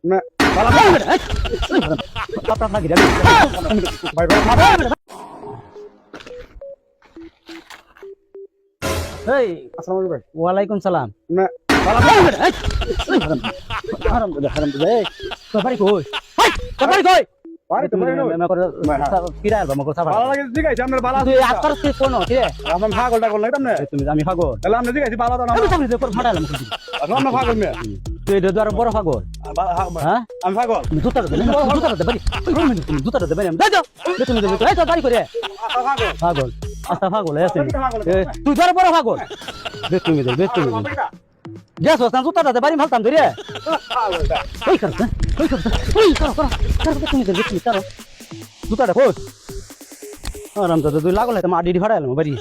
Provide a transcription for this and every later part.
না বালা আপনার লাগি ভাই ভাই এই আসসালামু আলাইকুম ভাই ওয়ালাইকুম সালাম না বালা হারাম এই তোর বাড়ি কই তোর বাড়ি কই বাড়ি তো বাড়ি নয় কিরা আলবা মকর সাবা বালা লাগে জিগাইছি আপনার বালা তুই আত্মার কি কোন কি রে আমার পাগলটা করলে আপনি তুমি আমি পাগল তাহলে আপনি জিগাইছি বালা তো না আমি সামনে তোর ফাটালাম আপনি পাগল মিয়া তুই এটা তো আর বড় পাগল হ্যাঁ আমি পাগল জুতা দে বাড়ি তুমি জুতা দে বাড়ি দাও দাও তুমি দেবে এই তো বাড়ি করে পাগল আচ্ছা পাগল আছে তুই ধর বড় পাগল তুমি দে গ্যাস ওস্তান জুতা দে বাড়ি ফালতাম ধরে ওই কর তুমি দে তুমি করো জুতাটা কই আরাম তো তুই লাগলে তো মাটি ফাড়াইলাম বাড়ি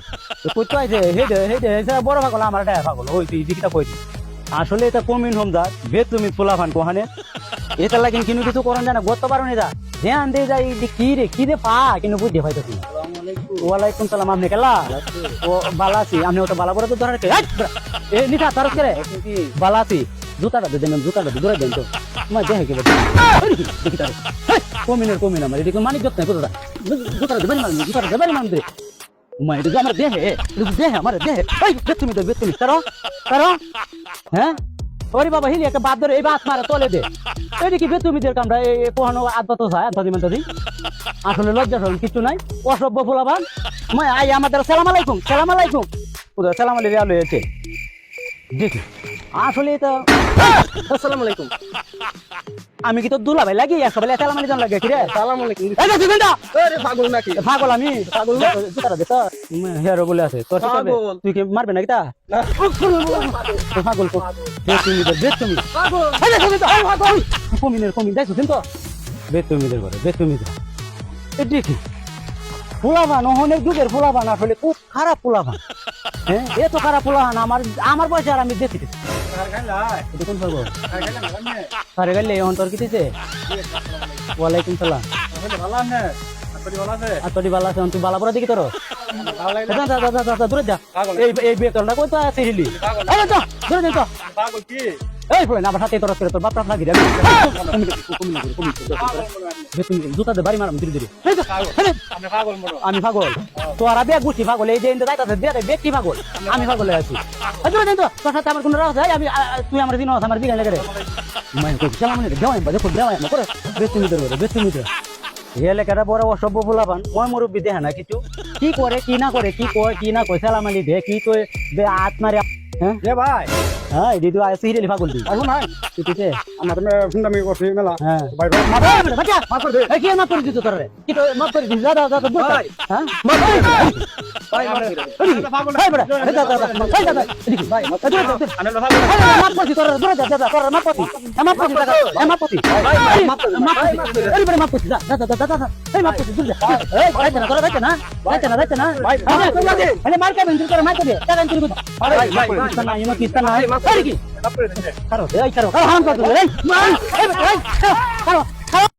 তো কই তো আইছে হে বড় পাগল আমার এটা পাগল ওই তুই দিকটা কই আসলে এটা কমিন হোমদার ভেদ তুমি পোলাফান কোহানে এটা লাগিন কিনু কিছু করন জানা গত পারো নি দা ধ্যান দে যাই কি রে পা কিন্তু বুঝতে পাইতো তুমি ওয়ালাইকুম সালাম আপনি কেলা ও বালাসি আপনি ওটা বালা করে তো ধরে কে এ নিটা তারক করে বালাসি জুতাটা দে দেন জুতাটা দে ধরে দেন তো মা দেখে কে দেখি তার কমিন আমার এদিকে মানিক যত্ন কতটা জুতাটা দেবেন মানে জুতাটা দেবেন মানে দে মা এটা আমার দেহে আমার দেহে এই তুমি কারো হ্যাঁ ওরে বাবা হিলি একটা বাদ ধরে এই বাস মারা তলে দে এদিকে বেতুমিদের কামরা এই পোহানো আদবাত যায় আদবাদি মানতাদি আসলে লজ্জা শরম কিছু নাই অসভ্য ফুলাবান মা আই আমাদের সালাম আলাইকুম ওদের সালাম আলাইকুম আলো হয়েছে দেখি আসলে এটা আসসালামু আলাইকুম আমি কি তো দুলা ভাই লাগি সবাই সালাম আলাইকুম লাগে কি রে আসসালামু আলাইকুম এই দেখি গন্ডা আরে পাগল নাকি পাগল আমি পাগল জুতাটা দে তো হেরো বলে আছে তোর তুই কি মারবে নাকি তা না পাগল কো বেতুমি পাগল এই দেখি তো পাগল কমিন দেখছো তো বেতুমিদের করে বেতুমিদের এই দেখি পোলাবান অনেক যুগের পোলাবান আসলে খুব খারাপ পোলাবান হ্যাঁ এত খারাপ পোলাবান আমার বয়সে আর আমি দেখি কোন পাগল আরে গেলে এখন তোর কিতেছে ওয়ালাইকুম সালাম ভালো আছে আপনি ভালো আছে আতরি বালা আছে তুই বালা পড়া দেখি তোর ভালো লাগে দাদা দূরে যা এই বেতনটা কই তো আছে হিলি এই তো দূরে যা তো পাগল কি এই ফোন আমার হাতে তোর করে তোর বাপ লাগি রে তুমি জুতা দে বাড়ি মারাম ধীরে ধীরে আপনি পাগল মনো আমি পাগল তোরা বে গুটি পাগল এই যে ইন্দা যাইতাছে দে ব্যক্তি পাগল আমি পাগল আছি দূরে যা তো তোর সাথে আমার কোনো রাগ আছে আমি তুই আমার দিন আমার দিকে লাগে রে মানে কই চালা মানে দেওয়াই বাজে কই দেওয়াই করে বেতুমি দে এলাকাটা বড় অসভ্য ফুলাবান মই মুরব্বী দেখে না কিছু কি করে কি না করে কি কয় কি না কয় সালাম আলি দে কি কয় বে হাত মারে হ্যাঁ এ ভাই হ্যাঁ দিদি আইছে হিরেলি পাগল দি পাগল নাই কিতে আমার ফোনটা করছি মেলা হ্যাঁ ভাই ভাই বাচ্চা মাফ করে দে এই কি মাফ করে দিত তোরে কি তো মাফ করে দিস দাদা ভাই হ্যাঁ ভাই পাগল ভাই বড় দাদা এদিকে ভাই মাফ করে দে আনে পাগল মাফ করে তোরে দূরে যা দাদা তোরে মাফ করে দাদা মাফ করে আরে বড় মাফ করে দাদা এই মাফ করে দূরে এই যাইতে না তোরা যাইতে না ভাই আরে মার কে বিন্দু করে মার কে দে টাকা চুরি কর ভাই না ইমা কিস্তা না আরে কি মাফ করে দে কারো হাম কর এই মার এই কারো